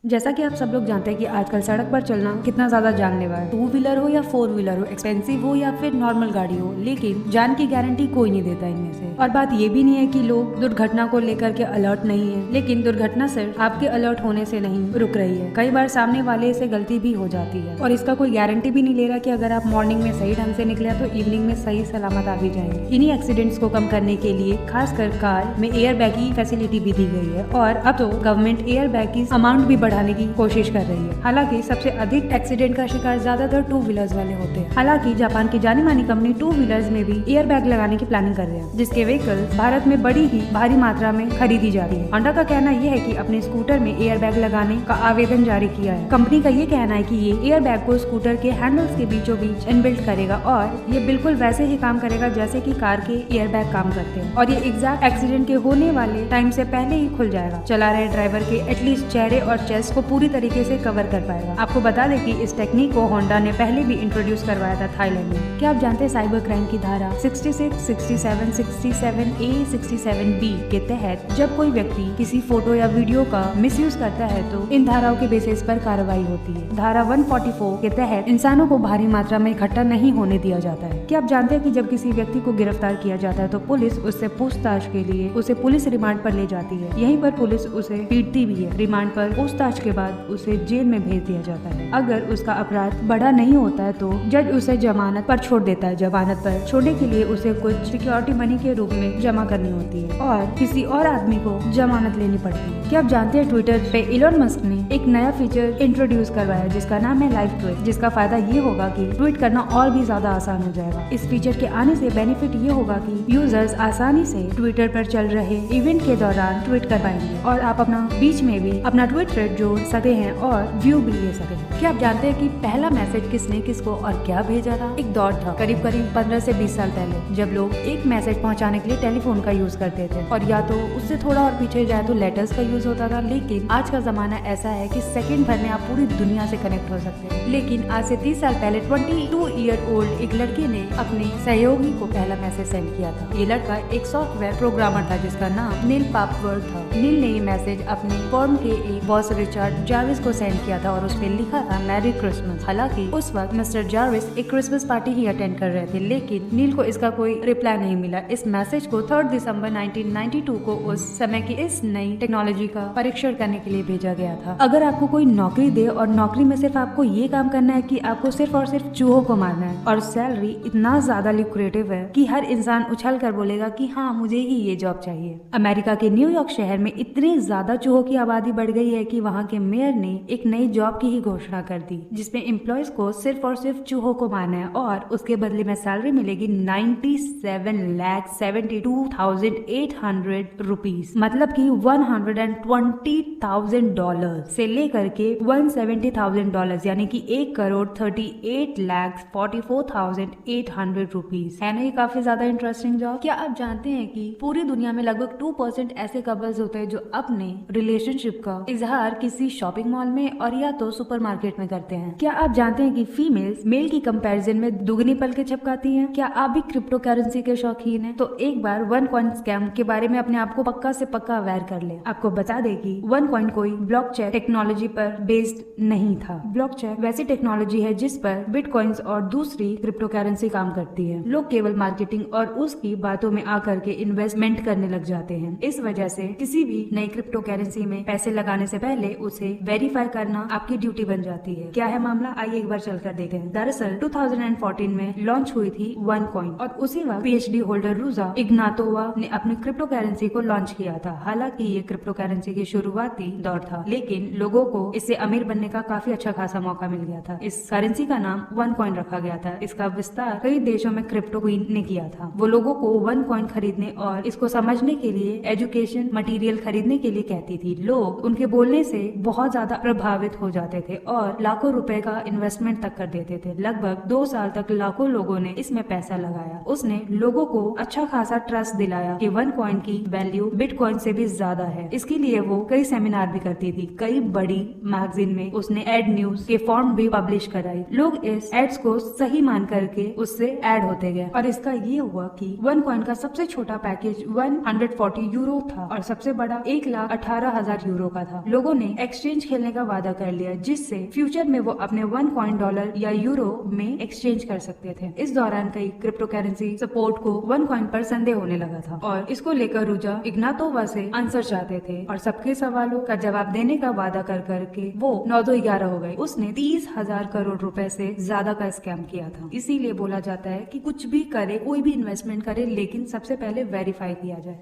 जैसा कि आप सब लोग जानते हैं कि आजकल सड़क पर चलना कितना ज्यादा जानलेवा है। 2 व्हीलर हो या 4 व्हीलर हो, एक्सपेंसिव हो या फिर नॉर्मल गाड़ी हो, लेकिन जान की गारंटी कोई नहीं देता इनमें से। और बात ये भी नहीं है कि लोग दुर्घटना को लेकर के अलर्ट नहीं है, लेकिन दुर्घटना सिर्फ आपके अलर्ट होने से नहीं रुक रही है। कई बार सामने वाले से गलती भी हो जाती है और इसका कोई गारंटी भी नहीं ले रहा कि अगर आप मॉर्निंग में सही ढंग से निकले तो इवनिंग में सही सलामत आ भी जाएंगे। इन्हीं एक्सीडेंट्स को कम करने के लिए खासकर कार में एयर बैग की फैसिलिटी भी दी गई है और अब तो गवर्नमेंट एयर बैग की अमाउंट भी बढ़ाने की कोशिश कर रही है। हालांकि सबसे अधिक एक्सीडेंट का शिकार ज्यादातर 2 व्हीलर्स वाले होते हैं। हालांकि जापान की जानी मानी कंपनी 2 व्हीलर्स में भी एयर बैग लगाने की प्लानिंग कर रहे हैं, जिसके व्हीकल भारत में बड़ी ही भारी मात्रा में खरीदी जा रही है। होंडा का कहना यह है कि अपने स्कूटर में एयर बैग लगाने का आवेदन जारी किया है। कंपनी का ये कहना है कि ये एयर बैग को स्कूटर के हैंडल्स के बीचों बीच इनबिल्ट करेगा और ये बिल्कुल वैसे ही काम करेगा जैसे कि कार के एयर बैग काम करते हैं और ये एग्जैक्ट एक्सीडेंट के होने वाले टाइम से पहले ही खुल जाएगा। चला रहे ड्राइवर के एटलीस्ट चेहरे और चेस्ट को पूरी तरीके से कवर कर पाएगा। आपको बता दें कि इस टेक्निक को होंडा ने पहले भी इंट्रोड्यूस करवाया था थाईलैंड में। क्या आप जानते हैं साइबर क्राइम की धारा 66, 67, 67A, 67B के तहत जब कोई व्यक्ति किसी फोटो या वीडियो का मिसयूज करता है तो इन धाराओं के बेसिस पर कार्रवाई होती है। धारा 144 के तहत इंसानों को भारी मात्रा में इकट्ठा नहीं होने दिया जाता है। क्या आप जानते हैं कि जब किसी व्यक्ति को गिरफ्तार किया जाता है तो पुलिस उससे पूछताछ के लिए उसे पुलिस रिमांड पर ले जाती है। यहीं पर पुलिस उसे पीटती भी है। रिमांड पर पूछताछ के बाद उसे जेल में भेज दिया जाता है। अगर उसका अपराध बड़ा नहीं होता है तो जज उसे जमानत पर छोड़ देता है। जमानत पर छोड़ने के लिए उसे कुछ सिक्योरिटी मनी के रूप में जमा करनी होती है और किसी और आदमी को जमानत लेनी पड़ती है। क्या आप जानते हैं ट्विटर पे इलोन मस्क ने एक नया फीचर इंट्रोड्यूस करवाया जिसका नाम है लाइव ट्वीट, जिसका फायदा ये होगा कि ट्वीट करना और भी ज्यादा आसान हो जाएगा। इस फीचर के आने से बेनिफिट ये होगा कि यूजर्स आसानी से ट्विटर पर चल रहे इवेंट के दौरान ट्वीट कर पाएंगे और आप अपना बीच में भी अपना ट्वीट थ्रेड जोड़ सकते हैं और व्यू भी ले सकते हैं। क्या आप जानते हैं कि पहला मैसेज किसने किसको और क्या भेजा था? एक दौर था करीब 15 से 20 साल पहले जब लोग एक मैसेज पहुंचाने के लिए टेलीफोन का यूज करते थे और या तो उससे थोड़ा और पीछे जाए तो लेटर्स का यूज होता था। लेकिन आज का जमाना ऐसा है कि सेकंड भर में आप पूरी दुनिया से कनेक्ट हो सकते हैं। लेकिन आज से 30 साल पहले 22-ईयर-ओल्ड एक लड़के ने अपने सहयोगी को पहला मैसेज सेंड किया था। ये लड़का एक सॉफ्टवेयर प्रोग्रामर था जिसका नाम नील पापवर्थ था। नील ने ये मैसेज अपने फर्म के एक बॉस रिचर्ड जार्विस को सेंड किया था और उसमें लिखा था मैरी क्रिसमस। हालांकि उस वक्त मिस्टर जार्विस एक क्रिसमस पार्टी ही अटेंड कर रहे थे, लेकिन नील को इसका कोई रिप्लाई नहीं मिला। इस मैसेज को 3 दिसंबर 1992 को उस समय की इस नई टेक्नोलॉजी का परीक्षण करने के लिए भेजा गया था। अगर आपको कोई नौकरी दे और नौकरी में सिर्फ आपको ये काम करना है कि आपको सिर्फ और सिर्फ चूहों को मारना है और सैलरी इतना ज्यादा लुक्रेटिव है कि हर इंसान उछल कर बोलेगा कि हाँ मुझे ही ये जॉब चाहिए। अमेरिका के न्यूयॉर्क शहर में इतनी ज्यादा चूहों की आबादी बढ़ गई है कि वहाँ के मेयर ने एक नई जॉब की ही घोषणा कर दी जिसमें एम्प्लॉयज को सिर्फ और सिर्फ चूहों को मारना है और उसके बदले में सैलरी मिलेगी 97,72,800 रुपीज, मतलब कि $120,000 से लेकर के $170,000 यानी कि 1,38,44,800 रुपीज। है ना ये काफी ज्यादा इंटरेस्टिंग जॉब। क्या आप जानते हैं कि पूरी दुनिया में लगभग 2% ऐसे कपल्स होते हैं जो अपने रिलेशनशिप का इजहार किसी शॉपिंग मॉल में और या तो सुपरमार्केट में करते हैं। क्या आप जानते हैं कि फीमेल्स मेल की कंपैरिजन में दुगनी पलकें झपकाती हैं? क्या आप भी क्रिप्टो करेंसी के शौकीन हैं? तो एक बार OneCoin स्कैम के बारे में अपने आप को पक्का से पक्का अवेयर कर ले। आपको बता दें कि OneCoin कोई ब्लॉकचेन टेक्नोलॉजी पर बेस्ड नहीं था। ब्लॉकचेन वैसी टेक्नोलॉजी है जिस पर बिटकॉइंस और दूसरी क्रिप्टो करेंसी काम करती है। लोग केवल मार्केटिंग और उसकी बातों में आकर के इन्वेस्टमेंट करने लग जाते हैं। इस वजह से किसी भी नई क्रिप्टो करेंसी में पैसे लगाने से पहले उसे वेरीफाई करना आपकी ड्यूटी बन जाती है। क्या है मामला, आइए एक बार चलकर देखते हैं। दरअसल 2014 में लॉन्च हुई थी OneCoin और उसी वक्त PhD होल्डर रूजा इग्नातोवा ने अपनी क्रिप्टो करेंसी को लॉन्च किया था। हालांकि ये क्रिप्टो करेंसी की शुरुआती दौर था, लेकिन लोगों को इससे अमीर बनने का काफी अच्छा खासा मौका मिल गया था। इस करेंसी का नाम OneCoin रखा गया था। इसका विस्तार कई देशों में क्रिप्टो क्वीन ने किया था। वो लोगों को OneCoin खरीदने और इसको समझने के लिए एजुकेशन मटेरियल खरीदने के लिए कहती थी। लोग उनके बोलने से बहुत ज्यादा प्रभावित हो जाते थे और लाखों रुपए का इन्वेस्टमेंट तक कर देते थे। लगभग 2 साल तक लाखों लोगों ने इसमें पैसा लगाया। उसने लोगों को अच्छा खासा ट्रस्ट दिलाया कि OneCoin की वैल्यू बिटकॉइन से भी ज्यादा है। इसके लिए वो कई सेमिनार भी करती थी। कई बड़ी मैगजीन में उसने एड न्यूज के फॉर्म भी पब्लिश कराई। लोग इस एड्स को सही मान करके उससे ऐड होते गए और इसका ये हुआ कि OneCoin का सबसे छोटा पैकेज 140 यूरो था और सबसे बड़ा 1,18,000 यूरो का था। लोगों ने एक्सचेंज खेलने का वादा कर लिया, जिससे फ्यूचर में वो अपने 1 कॉइन डॉलर या यूरो में एक्सचेंज कर सकते थे। इस दौरान कई क्रिप्टो करेंसी सपोर्ट को 1 कॉइन पर संदेह होने लगा था और इसको लेकर रूजा इग्नातोवा से आंसर चाहते थे और सबके सवालों का जवाब देने का वादा कर करके वो 9-11 हो गई। उसने 30,000 करोड़ रुपए से ज्यादा का स्कैम किया था। इसीलिए बोला जाता है कि कुछ भी करे, कोई भी इन्वेस्टमेंट करे, लेकिन सबसे पहले वेरीफाई किया जाए।